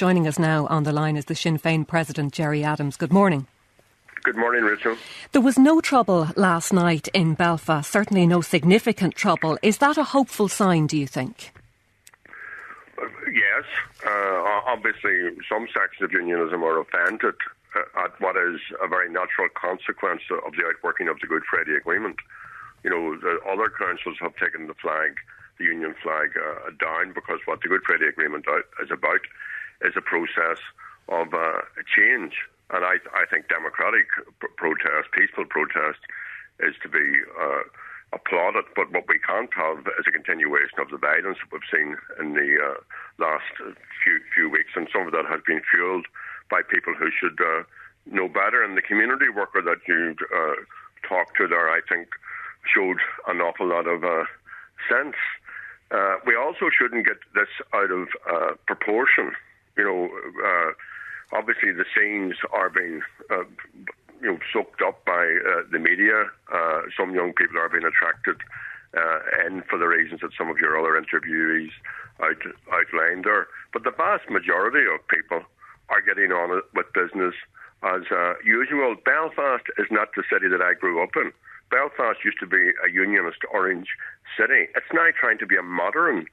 Joining us now on the line is the Sinn Féin President, Gerry Adams. Good morning. Good morning, Rachel. There was no trouble last night in Belfast, certainly no significant trouble. Is that a hopeful sign, do you think? Yes. Obviously, some sections of unionism are offended at what is a very natural consequence of the outworking of the Good Friday Agreement. You know, the other councils have taken the union flag down, because what the Good Friday Agreement is about is a process of change. And I think democratic protest, peaceful protest, is to be applauded. But what we can't have is a continuation of the violence that we've seen in the last few weeks. And some of that has been fuelled by people who should know better. And the community worker that you talked to there, I think, showed an awful lot of sense. We also shouldn't get this out of proportion. You know, obviously the scenes are being soaked up by the media. Some young people are being attracted in for the reasons that some of your other interviewees outlined there. But the vast majority of people are getting on with business as usual. Belfast is not the city that I grew up in. Belfast used to be a unionist orange city. It's now trying to be a modern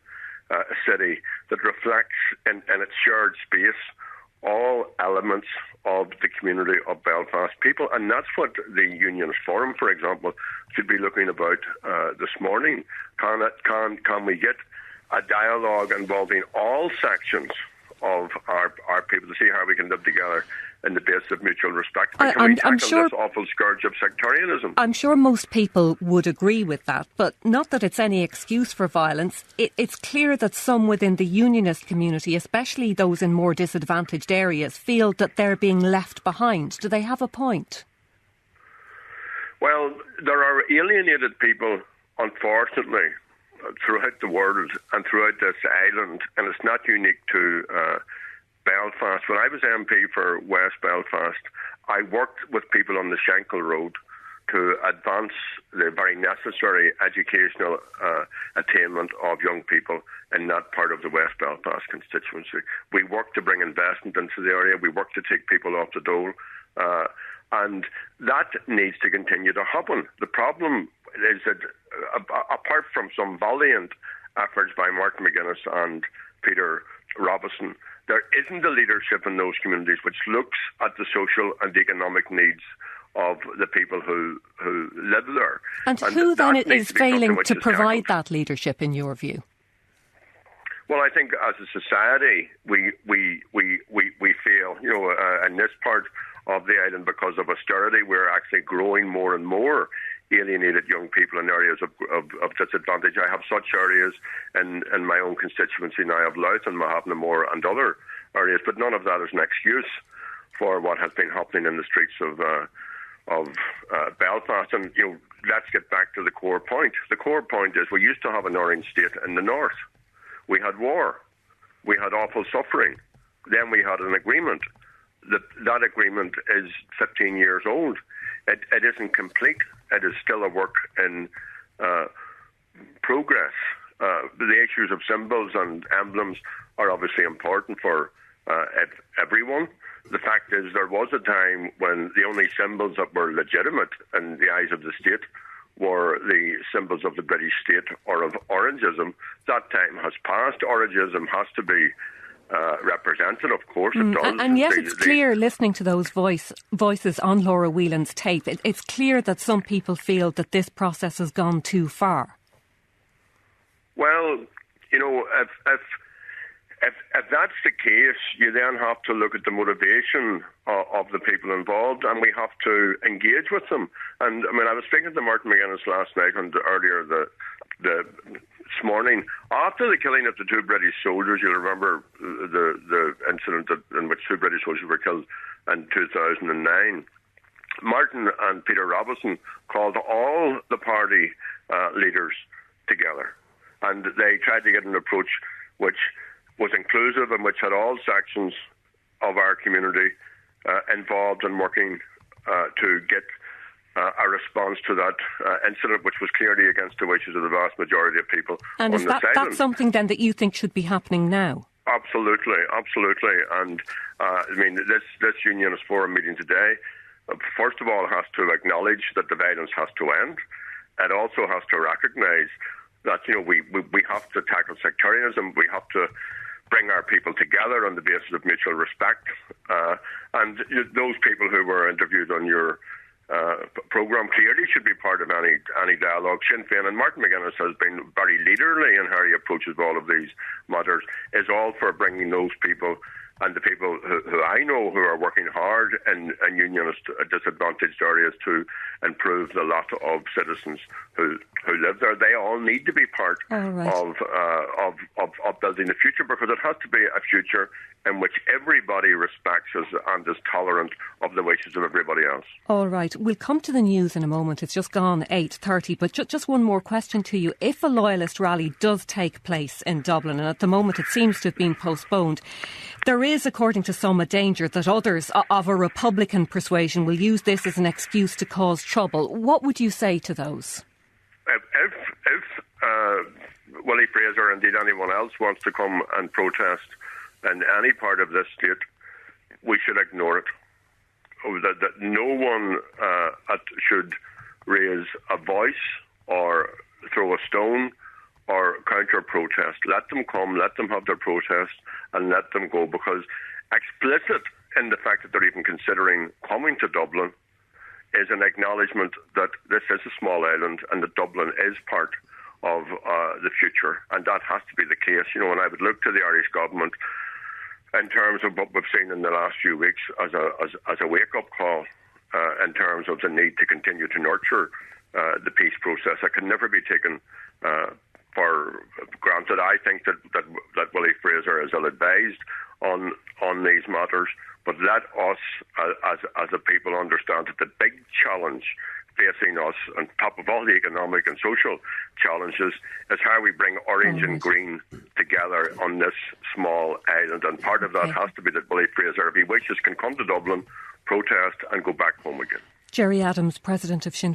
city that reflects in its shared space all elements of the community of Belfast people. And that's what the Unionist Forum, for example, should be looking about this morning. Can we get a dialogue involving all sections of our people to see how we can live together in the basis of mutual respect? I'm sure this awful scourge of sectarianism. I'm sure most people would agree with that, but not that it's any excuse for violence. It's clear that some within the unionist community, especially those in more disadvantaged areas, feel that they're being left behind. Do they have a point? Well, there are alienated people, unfortunately, throughout the world and throughout this island, and it's not unique to Belfast. When I was MP for West Belfast, I worked with people on the Schenkel Road to advance the very necessary educational attainment of young people in that part of the West Belfast constituency. We worked to bring investment into the area. We worked to take people off the dole. And that needs to continue to happen. The problem is that apart from some valiant efforts by Martin McGuinness and Peter Robinson, there isn't a leadership in those communities which looks at the social and economic needs of the people who live there. And who then is failing to provide that leadership, in your view? Well, I think as a society, we fail. You know, in this part of the island, because of austerity, we're actually growing more and more alienated young people in areas of disadvantage. I have such areas in my own constituency now of Louth and Mahafnamore and other areas, but none of that is an excuse for what has been happening in the streets of Belfast. And you know, let's get back to the core point. The core point is we used to have an orange state in the north. We had war. We had awful suffering. Then we had an agreement. That agreement is 15 years old. It isn't complete. It is still a work in progress. The issues of symbols and emblems are obviously important for everyone. The fact is, there was a time when the only symbols that were legitimate in the eyes of the state were the symbols of the British state or of Orangism. That time has passed. Orangism has to be represented, of course it does. And yet it's clear, listening to those voices on Laura Whelan's tape, it's clear that some people feel that this process has gone too far. Well, you know, if that's the case, you then have to look at the motivation of the people involved, and we have to engage with them. And I mean, I was speaking to Martin McGuinness last night and earlier this morning. After the killing of the two British soldiers, you'll remember the incident in which two British soldiers were killed in 2009. Martin and Peter Robinson called all the party leaders together, and they tried to get an approach which was inclusive and which had all sections of our community involved in working to get a response to that incident, which was clearly against the wishes of the vast majority of people. And is that's something then that you think should be happening now? Absolutely. And I mean, this unionist forum meeting today, first of all, has to acknowledge that the violence has to end. It also has to recognise that, you know, we have to tackle sectarianism. We have to bring our people together on the basis of mutual respect. And those people who were interviewed on your programme clearly should be part of any dialogue. Sinn Féin, and Martin McGuinness has been very leaderly in how he approaches all of these matters, is all for bringing those people and the people who I know who are working hard in unionist disadvantaged areas to improve the lot of citizens who live there. They all need to be part of building the future, because it has to be a future in which everybody respects us and is tolerant of the wishes of everybody else. All right. We'll come to the news in a moment. It's just gone 8:30. But just one more question to you. If a Loyalist rally does take place in Dublin, and at the moment it seems to have been postponed, there is, according to some, a danger that others of a Republican persuasion will use this as an excuse to cause trouble. What would you say to those? If Willie Fraser, indeed anyone else, wants to come and protest in any part of this state, we should ignore it. That no one should raise a voice or throw a stone or counter-protest. Let them come, let them have their protest, and let them go, because explicit in the fact that they're even considering coming to Dublin is an acknowledgement that this is a small island and that Dublin is part of the future, and that has to be the case. You know, and I would look to the Irish government in terms of what we've seen in the last few weeks as a wake-up call in terms of the need to continue to nurture the peace process. It can never be taken for granted. I think that Willie Fraser is ill-advised on these matters, but let us as a people understand that the big challenge facing us, on top of all the economic and social challenges, is how we bring orange and green together on this small island. And part of that has to be that Willie Fraser, if he wishes, can come to Dublin, protest and go back home again. Gerry Adams, President of Sinn